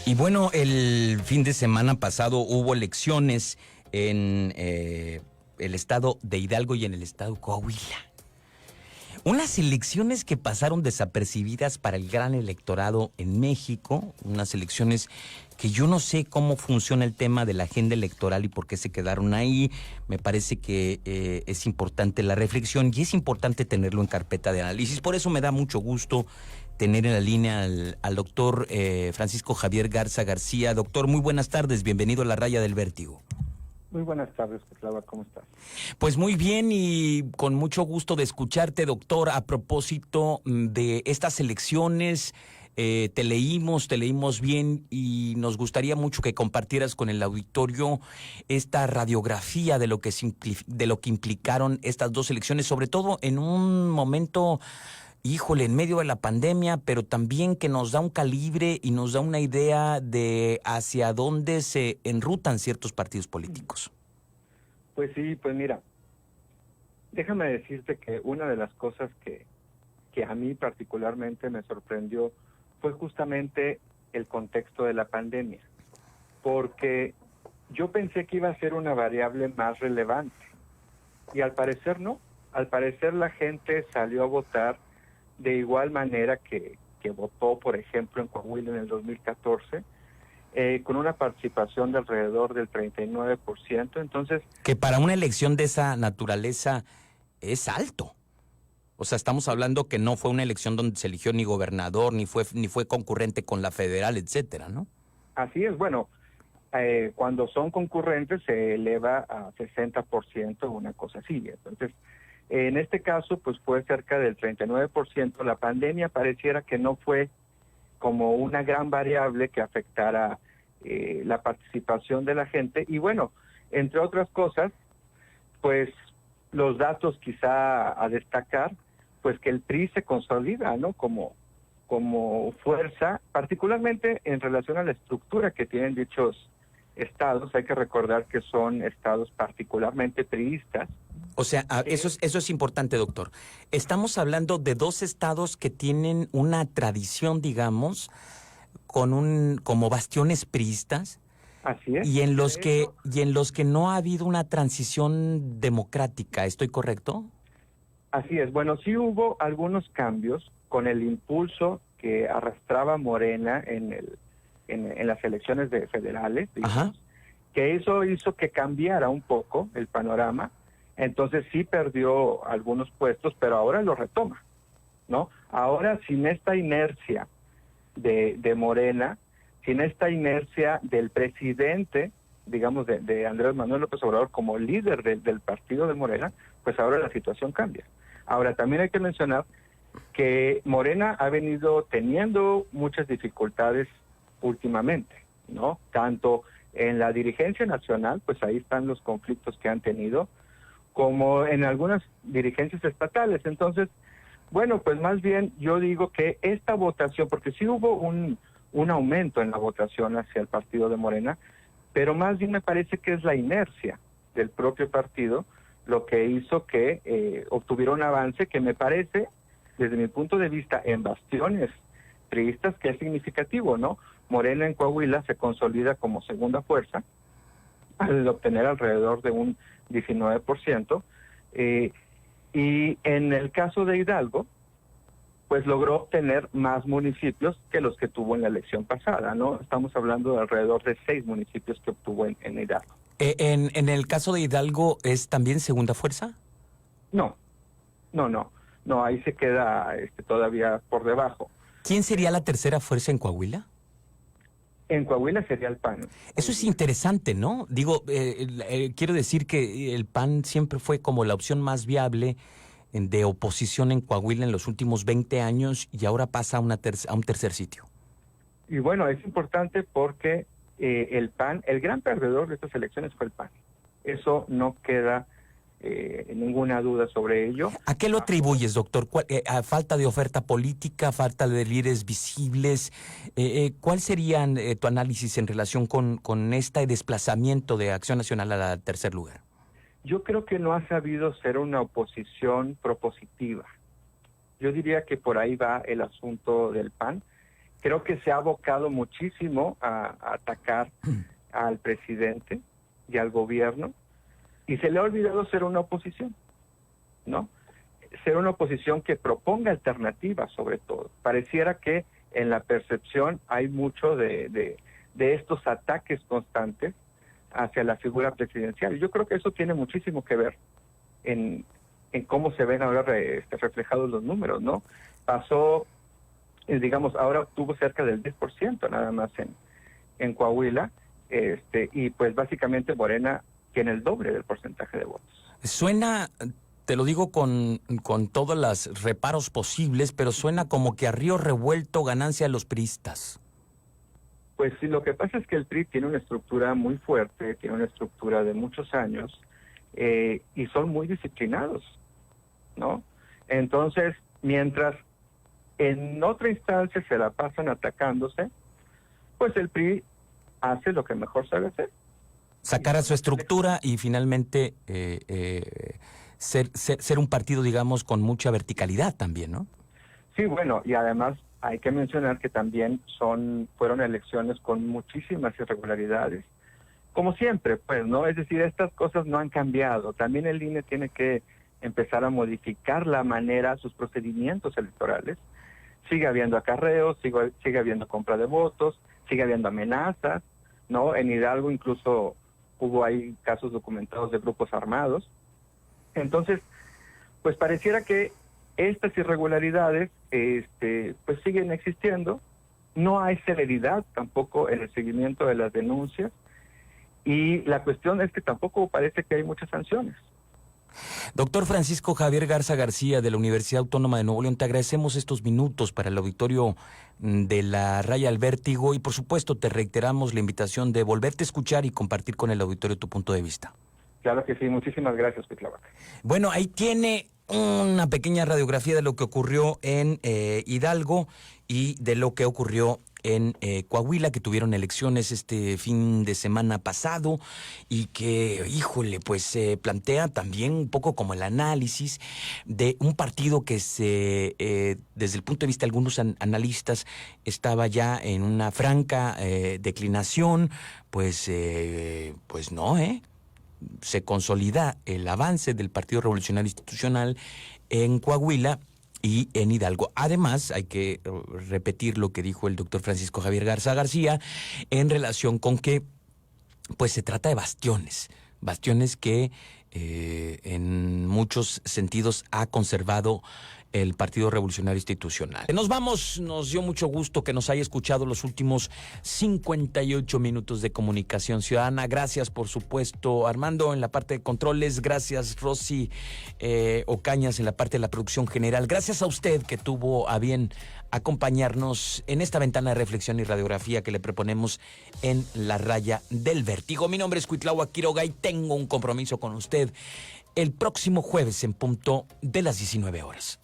Y bueno, el fin de semana pasado hubo elecciones en el estado de Hidalgo y en el estado de Coahuila. Unas elecciones que pasaron desapercibidas para el gran electorado en México, unas elecciones que yo no sé cómo funciona el tema de la agenda electoral y por qué se quedaron ahí. Me parece que es importante la reflexión y es importante tenerlo en carpeta de análisis. Por eso me da mucho gusto tener en la línea al doctor Francisco Javier Garza García. Doctor, muy buenas tardes, bienvenido a La Raya del Vértigo. Muy buenas tardes, Cuitlava, ¿cómo estás? Pues muy bien y con mucho gusto de escucharte, doctor, a propósito de estas elecciones. Te leímos bien y nos gustaría mucho que compartieras con el auditorio esta radiografía de lo que implicaron estas dos elecciones, sobre todo en un momento, híjole, en medio de la pandemia, pero también que nos da un calibre y nos da una idea de hacia dónde se enrutan ciertos partidos políticos. Pues sí, pues mira, déjame decirte que una de las cosas que a mí particularmente me sorprendió fue justamente el contexto de la pandemia, porque yo pensé que iba a ser una variable más relevante y al parecer no. Al parecer la gente salió a votar de igual manera que votó, por ejemplo, en Coahuila en el 2014, con una participación de alrededor del 39%. Entonces, que para una elección de esa naturaleza es alto. O sea, estamos hablando que no fue una elección donde se eligió ni gobernador, ni fue concurrente con la federal, etcétera, ¿no? Así es, bueno, cuando son concurrentes se eleva a 60%, una cosa así. Entonces, en este caso, pues fue cerca del 39%. La pandemia pareciera que no fue como una gran variable que afectara la participación de la gente. Y bueno, entre otras cosas, pues los datos quizá a destacar, pues que el PRI se consolida, ¿no? Como fuerza, particularmente en relación a la estructura que tienen dichos estados. Hay que recordar que son estados particularmente priistas. O sea, eso es importante, doctor. Estamos hablando de dos estados que tienen una tradición, digamos, como bastiones priistas. Así es. Y en los que no ha habido una transición democrática, ¿estoy correcto? Así es. Bueno, sí hubo algunos cambios con el impulso que arrastraba Morena en las elecciones federales, digamos, que eso hizo que cambiara un poco el panorama. Entonces sí perdió algunos puestos, pero ahora lo retoma, ¿no? Ahora, sin esta inercia de Morena, sin esta inercia del presidente, digamos, de Andrés Manuel López Obrador como líder del partido de Morena, pues ahora la situación cambia. Ahora, también hay que mencionar que Morena ha venido teniendo muchas dificultades últimamente, ¿no? Tanto en la dirigencia nacional, pues ahí están los conflictos que han tenido, como en algunas dirigencias estatales. Entonces, bueno, pues más bien yo digo que esta votación, porque sí hubo un aumento en la votación hacia el partido de Morena, pero más bien me parece que es la inercia del propio partido lo que hizo que obtuviera un avance que me parece, desde mi punto de vista, en bastiones priistas, que es significativo, ¿no? Morena en Coahuila se consolida como segunda fuerza al obtener alrededor de un 19%, y en el caso de Hidalgo, pues logró obtener más municipios que los que tuvo en la elección pasada, ¿no? Estamos hablando de alrededor de 6 municipios que obtuvo en Hidalgo. ¿En el caso de Hidalgo es también segunda fuerza? No, ahí se queda todavía por debajo. ¿Quién sería la tercera fuerza en Coahuila? En Coahuila sería el PAN. Eso es interesante, ¿no? Digo, quiero decir que el PAN siempre fue como la opción más viable de oposición en Coahuila en los últimos 20 años y ahora pasa a un tercer sitio. Y bueno, es importante porque el PAN, el gran perdedor de estas elecciones fue el PAN. Eso no queda ninguna duda sobre ello. ¿A qué lo atribuyes, doctor? ¿A falta de oferta política, falta de líderes visibles? ¿Cuál sería tu análisis en relación con este desplazamiento de Acción Nacional al tercer lugar? Yo creo que no ha sabido ser una oposición propositiva. Yo diría que por ahí va el asunto del PAN. creo que se ha abocado muchísimo a atacar al presidente y al gobierno, y se le ha olvidado ser una oposición, ¿no? Ser una oposición que proponga alternativas, sobre todo. Pareciera que en la percepción hay mucho de estos ataques constantes hacia la figura presidencial. Yo creo que eso tiene muchísimo que ver en cómo se ven ahora reflejados los números, ¿no? Pasó, digamos, ahora obtuvo cerca del 10% nada más en Coahuila, y pues básicamente Morena tiene el doble del porcentaje de votos. Suena, te lo digo con todos los reparos posibles, pero suena como que a río revuelto ganancia de los priistas. Pues sí, lo que pasa es que el PRI tiene una estructura muy fuerte, tiene una estructura de muchos años, y son muy disciplinados, ¿no? Entonces, mientras en otra instancia se la pasan atacándose, pues el PRI hace lo que mejor sabe hacer. Sacar a su estructura y finalmente ser un partido, digamos, con mucha verticalidad también, ¿no? Sí, bueno, y además hay que mencionar que también fueron elecciones con muchísimas irregularidades, como siempre, pues, ¿no? Es decir, estas cosas no han cambiado. También el INE tiene que empezar a modificar la manera, sus procedimientos electorales. Sigue habiendo acarreos, sigue habiendo compra de votos, sigue habiendo amenazas, ¿no? En Hidalgo incluso hubo ahí casos documentados de grupos armados. Entonces, pues pareciera que estas irregularidades pues siguen existiendo. No hay celeridad tampoco en el seguimiento de las denuncias, y la cuestión es que tampoco parece que hay muchas sanciones. Doctor Francisco Javier Garza García, de la Universidad Autónoma de Nuevo León, te agradecemos estos minutos para el auditorio de La Raya al Vértigo, y por supuesto te reiteramos la invitación de volverte a escuchar y compartir con el auditorio tu punto de vista. Claro que sí, muchísimas gracias, Cuitláhuac. Bueno, ahí tiene una pequeña radiografía de lo que ocurrió en Hidalgo y de lo que ocurrió en Coahuila, que tuvieron elecciones este fin de semana pasado y que, híjole, pues se plantea también un poco como el análisis de un partido que desde el punto de vista de algunos analistas, estaba ya en una franca declinación, pues no, se consolida el avance del Partido Revolucionario Institucional en Coahuila y en Hidalgo. Además, hay que repetir lo que dijo el doctor Francisco Javier Garza García en relación con que pues se trata de bastiones que en muchos sentidos ha conservado el Partido Revolucionario Institucional. Nos vamos, nos dio mucho gusto que nos haya escuchado los últimos 58 minutos de Comunicación Ciudadana. Gracias, por supuesto, Armando en la parte de controles. Gracias, Rosy Ocañas en la parte de la producción general. Gracias a usted que tuvo a bien acompañarnos en esta ventana de reflexión y radiografía que le proponemos en La Raya del Vértigo. Mi nombre es Cuitláhuac Quiroga y tengo un compromiso con usted el próximo jueves en punto de las 19 horas.